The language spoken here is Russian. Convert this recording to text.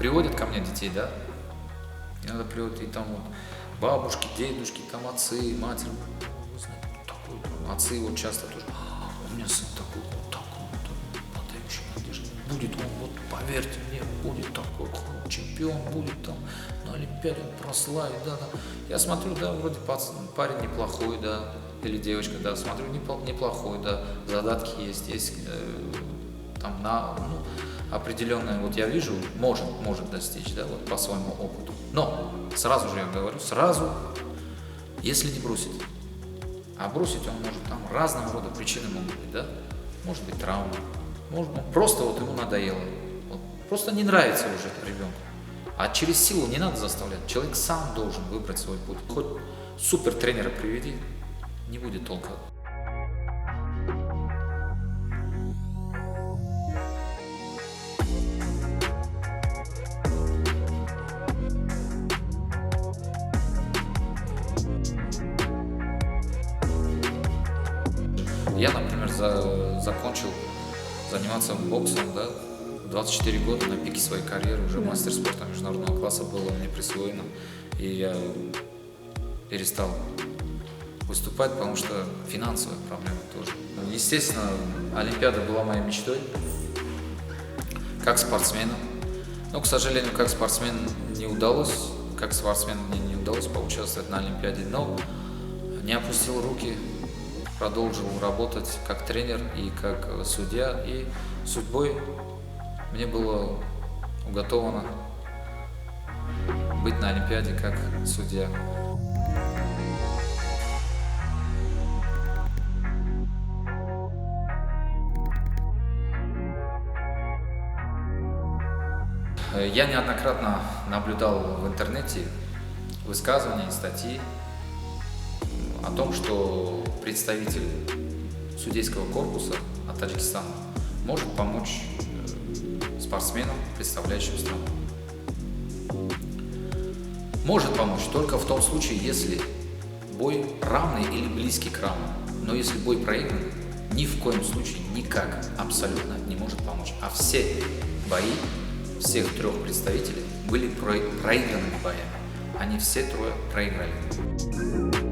приводят ко мне детей, да, иногда приводят, и там вот бабушки, дедушки, там отцы, матери, вы знаете, такой, отцы вот часто тоже, у меня сын такой, подающий надежды, будет он, вот поверьте мне, будет такой чемпион, будет там на Олимпиаде прославить, да. Я смотрю, да, вроде парень неплохой, да, или девочка, да, смотрю, неплохой, да, задатки есть там определенное, вот я вижу, может достичь, да, вот по своему опыту. Но сразу же я говорю, если не бросит, а бросить он может, там разного рода причины могут быть, да, может быть травма, просто вот ему надоело, вот, просто не нравится уже ребенку. А через силу не надо заставлять, человек сам должен выбрать свой путь. Хоть супер тренера приведи, не будет толка. Я, например, закончил заниматься боксом, да, 24 года на пике своей карьеры, уже мастер спорта международного класса было мне присвоено, и я перестал выступать, потому что финансовая проблема тоже. Естественно, Олимпиада была моей мечтой, как спортсмена, но, к сожалению, как спортсмен мне не удалось поучаствовать на Олимпиаде, но не опустил руки, продолжил работать как тренер и как судья, и судьбой мне было уготовано быть на Олимпиаде как судья. Я неоднократно наблюдал в интернете высказывания и статьи о том, что представитель судейского корпуса от Таджикистана может помочь спортсменам, представляющим страну. Может помочь только в том случае, если бой равный или близкий к равному. Но если бой проигранный, ни в коем случае никак абсолютно не может помочь. А все бои всех трех представителей были проигранными боями. Они все трое проиграли.